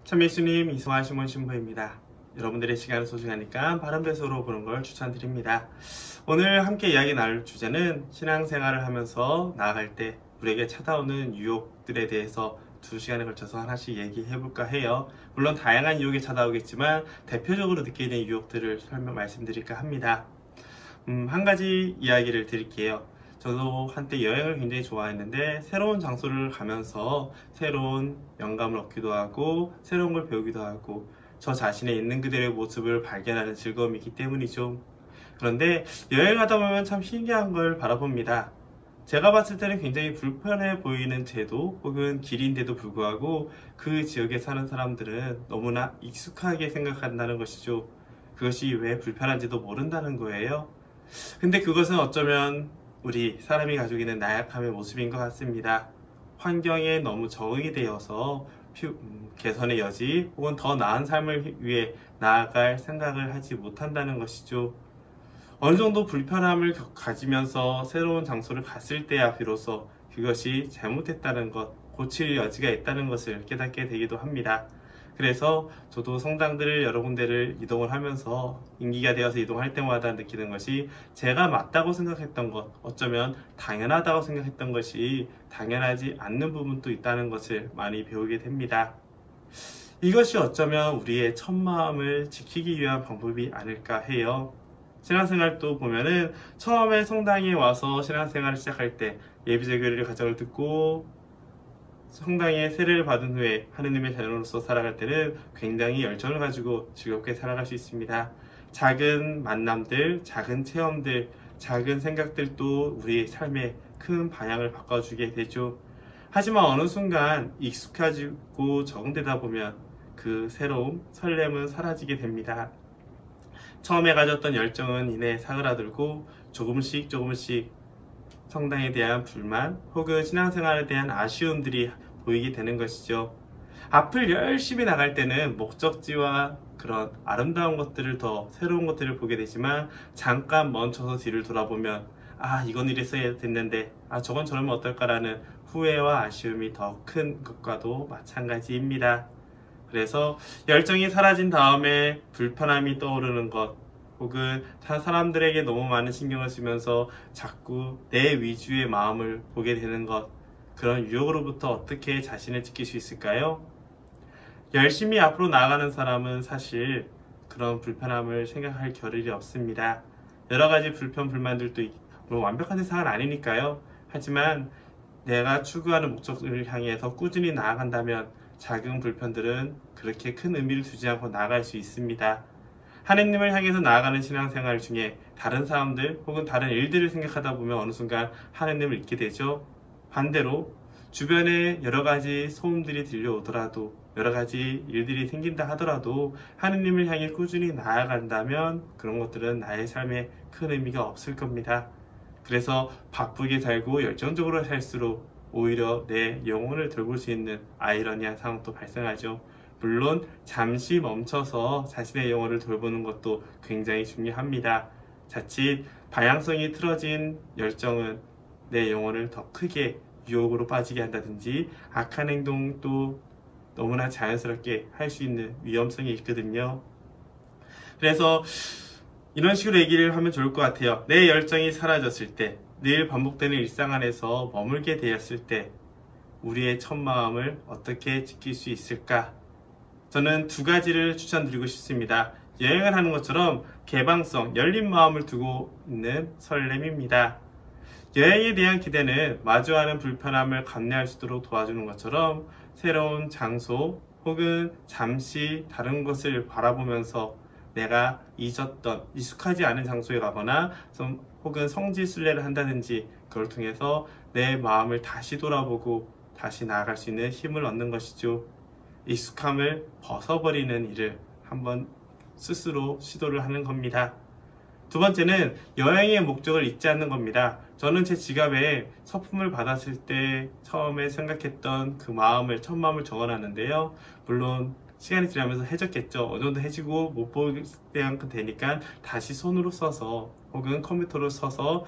참 예수님 이승환 시몬 신부입니다. 여러분들의 시간을 소중하니까 바른 배속으로 보는 걸 추천드립니다. 오늘 함께 이야기 나눌 주제는 신앙생활을 하면서 나아갈 때 우리에게 찾아오는 유혹들에 대해서 2시간에 걸쳐서 하나씩 얘기해볼까 해요. 물론 다양한 유혹이 찾아오겠지만 대표적으로 느끼는 유혹들을 말씀드릴까 합니다. 한 가지 이야기를 드릴게요. 저도 한때 여행을 굉장히 좋아했는데 새로운 장소를 가면서 새로운 영감을 얻기도 하고 새로운 걸 배우기도 하고 저 자신의 있는 그대로의 모습을 발견하는 즐거움이 있기 때문이죠. 그런데 여행하다 보면 참 신기한 걸 바라봅니다. 제가 봤을 때는 굉장히 불편해 보이는 제도 혹은 길인데도 불구하고 그 지역에 사는 사람들은 너무나 익숙하게 생각한다는 것이죠. 그것이 왜 불편한지도 모른다는 거예요. 근데 그것은 어쩌면 우리 사람이 가지고 있는 나약함의 모습인 것 같습니다. 환경에 너무 적응이 되어서 개선의 여지 혹은 더 나은 삶을 위해 나아갈 생각을 하지 못한다는 것이죠. 어느 정도 불편함을 가지면서 새로운 장소를 갔을 때야 비로소 그것이 잘못했다는 것, 고칠 여지가 있다는 것을 깨닫게 되기도 합니다. 그래서 저도 성당들을 여러 군데를 이동을 하면서 임기가 되어서 이동할 때마다 느끼는 것이 제가 맞다고 생각했던 것, 어쩌면 당연하다고 생각했던 것이 당연하지 않는 부분도 있다는 것을 많이 배우게 됩니다. 이것이 어쩌면 우리의 첫 마음을 지키기 위한 방법이 아닐까 해요. 신앙생활도 보면은 처음에 성당에 와서 신앙생활을 시작할 때 예비제교를 가정을 듣고 성당에 세례를 받은 후에 하느님의 자녀로서 살아갈 때는 굉장히 열정을 가지고 즐겁게 살아갈 수 있습니다. 작은 만남들, 작은 체험들, 작은 생각들도 우리의 삶에 큰 방향을 바꿔주게 되죠. 하지만 어느 순간 익숙해지고 적응되다 보면 그 새로움, 설렘은 사라지게 됩니다. 처음에 가졌던 열정은 이내 사그라들고 조금씩 성당에 대한 불만 혹은 신앙생활에 대한 아쉬움들이 보이게 되는 것이죠. 앞을 열심히 나갈 때는 목적지와 그런 아름다운 것들을 더 새로운 것들을 보게 되지만 잠깐 멈춰서 뒤를 돌아보면 이건 이랬어야 됐는데 저건 저러면 어떨까라는 후회와 아쉬움이 더 큰 것과도 마찬가지입니다. 그래서 열정이 사라진 다음에 불편함이 떠오르는 것 혹은 사람들에게 너무 많은 신경을 쓰면서 자꾸 내 위주의 마음을 보게 되는 것, 그런 유혹으로부터 어떻게 자신을 지킬 수 있을까요? 열심히 앞으로 나아가는 사람은 사실 그런 불편함을 생각할 겨를이 없습니다. 여러 가지 불만들도 물론 완벽한 세상은 아니니까요. 하지만 내가 추구하는 목적을 향해서 꾸준히 나아간다면 작은 불편들은 그렇게 큰 의미를 두지 않고 나아갈 수 있습니다. 하느님을 향해서 나아가는 신앙생활 중에 다른 사람들 혹은 다른 일들을 생각하다 보면 어느 순간 하느님을 잊게 되죠. 반대로 주변에 여러 가지 소음들이 들려오더라도 여러 가지 일들이 생긴다 하더라도 하느님을 향해 꾸준히 나아간다면 그런 것들은 나의 삶에 큰 의미가 없을 겁니다. 그래서 바쁘게 살고 열정적으로 살수록 오히려 내 영혼을 돌볼 수 있는 아이러니한 상황도 발생하죠. 물론 잠시 멈춰서 자신의 영혼을 돌보는 것도 굉장히 중요합니다. 자칫 방향성이 틀어진 열정은 내 영혼을 더 크게 유혹으로 빠지게 한다든지 악한 행동도 너무나 자연스럽게 할 수 있는 위험성이 있거든요. 그래서 이런 식으로 얘기를 하면 좋을 것 같아요. 내 열정이 사라졌을 때, 늘 반복되는 일상 안에서 머물게 되었을 때 우리의 첫 마음을 어떻게 지킬 수 있을까? 저는 2가지를 추천드리고 싶습니다. 여행을 하는 것처럼 개방성, 열린 마음을 두고 있는 설렘입니다. 여행에 대한 기대는 마주하는 불편함을 감내할 수 있도록 도와주는 것처럼 새로운 장소 혹은 잠시 다른 것을 바라보면서 내가 잊었던 익숙하지 않은 장소에 가거나 혹은 성지순례를 한다든지 그걸 통해서 내 마음을 다시 돌아보고 다시 나아갈 수 있는 힘을 얻는 것이죠. 익숙함을 벗어버리는 일을 한번 스스로 시도를 하는 겁니다. 2번째는 여행의 목적을 잊지 않는 겁니다. 저는 제 지갑에 서품을 받았을 때 처음에 생각했던 그 마음을, 첫 마음을 적어놨는데요. 물론 시간이 지나면서 해졌겠죠. 어느 정도 해지고 못 볼 때만큼 되니까 다시 손으로 써서 혹은 컴퓨터로 써서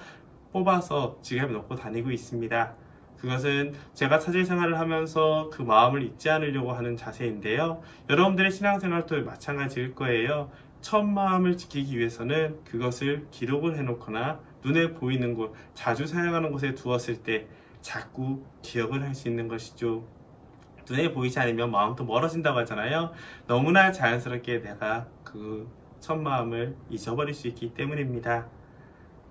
뽑아서 지갑에 넣고 다니고 있습니다. 그것은 제가 사제 생활을 하면서 그 마음을 잊지 않으려고 하는 자세인데요. 여러분들의 신앙생활도 마찬가지일 거예요. 첫 마음을 지키기 위해서는 그것을 기록을 해놓거나 눈에 보이는 곳, 자주 사용하는 곳에 두었을 때 자꾸 기억을 할 수 있는 것이죠. 눈에 보이지 않으면 마음도 멀어진다고 하잖아요. 너무나 자연스럽게 내가 그 첫 마음을 잊어버릴 수 있기 때문입니다.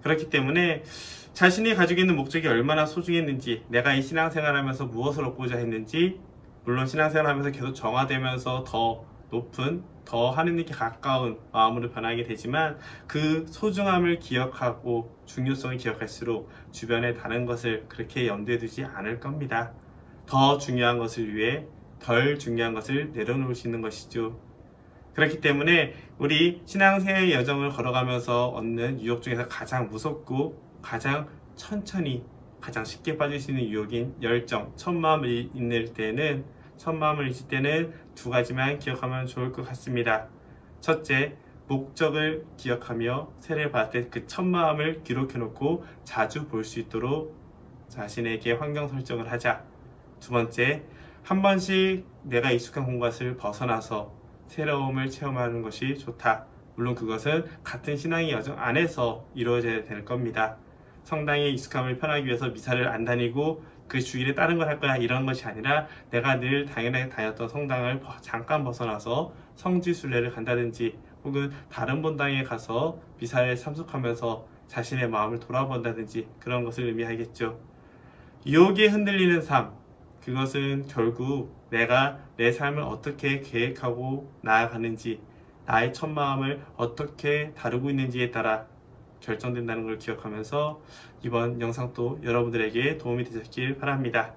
그렇기 때문에 자신이 가지고 있는 목적이 얼마나 소중했는지, 내가 이 신앙생활을 하면서 무엇을 얻고자 했는지, 물론 신앙생활을 하면서 계속 정화되면서 더 높은, 더 하느님께 가까운 마음으로 변하게 되지만 그 소중함을 기억하고 중요성을 기억할수록 주변의 다른 것을 그렇게 염두에 두지 않을 겁니다. 더 중요한 것을 위해 덜 중요한 것을 내려놓을 수 있는 것이죠. 그렇기 때문에 우리 신앙생활의 여정을 걸어가면서 얻는 유혹 중에서 가장 무섭고 가장 천천히 가장 쉽게 빠질 수 있는 유혹인 열정, 첫 마음을 잊을 때는 두 가지만 기억하면 좋을 것 같습니다. 첫째, 목적을 기억하며 세례를 받을 때 그 첫 마음을 기록해 놓고 자주 볼 수 있도록 자신에게 환경 설정을 하자. 두 번째, 한 번씩 내가 익숙한 공간을 벗어나서 새로움을 체험하는 것이 좋다. 물론 그것은 같은 신앙의 여정 안에서 이루어져야 될 겁니다. 성당에 익숙함을 편하기 위해서 미사를 안 다니고 그 주일에 다른 걸 할 거야 이런 것이 아니라 내가 늘 당연하게 다녔던 성당을 잠깐 벗어나서 성지순례를 간다든지 혹은 다른 본당에 가서 미사에 참석하면서 자신의 마음을 돌아본다든지 그런 것을 의미하겠죠. 유혹에 흔들리는 삶, 그것은 결국 내가 내 삶을 어떻게 계획하고 나아가는지, 나의 첫 마음을 어떻게 다루고 있는지에 따라 결정된다는 걸 기억하면서 이번 영상도 여러분들에게 도움이 되셨길 바랍니다.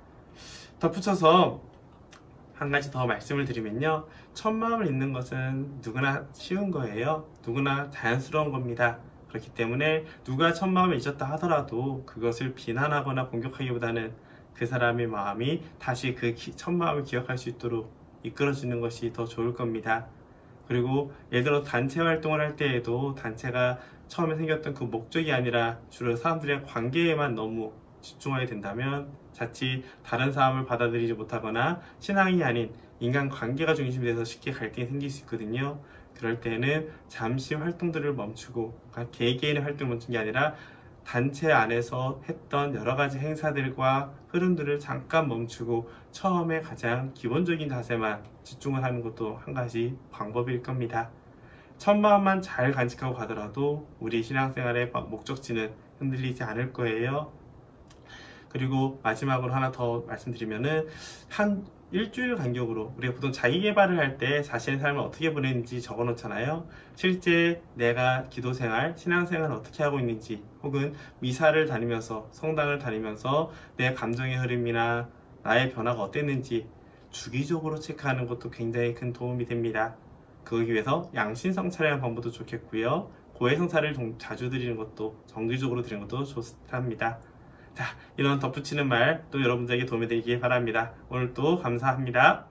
덧붙여서 한 가지 더 말씀을 드리면요, 첫 마음을 잊는 것은 누구나 쉬운 거예요. 누구나 자연스러운 겁니다. 그렇기 때문에 누가 첫 마음을 잊었다 하더라도 그것을 비난하거나 공격하기보다는 그 사람의 마음이 다시 그 첫 마음을 기억할 수 있도록 이끌어주는 것이 더 좋을 겁니다. 그리고 예를 들어 단체 활동을 할 때에도 단체가 처음에 생겼던 그 목적이 아니라 주로 사람들의 관계에만 너무 집중하게 된다면 자칫 다른 사람을 받아들이지 못하거나 신앙이 아닌 인간관계가 중심이 돼서 쉽게 갈등이 생길 수 있거든요. 그럴 때는 잠시 활동들을 멈추고, 그러니까 개개인의 활동을 멈춘 게 아니라 단체 안에서 했던 여러 가지 행사들과 흐름들을 잠깐 멈추고 처음에 가장 기본적인 자세만 집중을 하는 것도 한 가지 방법일 겁니다. 첫 마음만 잘 간직하고 가더라도 우리 신앙생활의 목적지는 흔들리지 않을 거예요. 그리고 마지막으로 하나 더 말씀드리면은 한 일주일 간격으로 우리가 보통 자기계발을 할 때 자신의 삶을 어떻게 보내는지 적어 놓잖아요. 실제 내가 기도생활, 신앙생활을 어떻게 하고 있는지, 혹은 미사를 다니면서 성당을 다니면서 내 감정의 흐름이나 나의 변화가 어땠는지 주기적으로 체크하는 것도 굉장히 큰 도움이 됩니다. 그러기 위해서 양심성찰하는 방법도 좋겠고요, 고해성사를 자주 드리는 것도, 정기적으로 드리는 것도 좋답니다. 자, 이런 덧붙이는 말 또 여러분들에게 도움이 되길 바랍니다. 오늘도 감사합니다.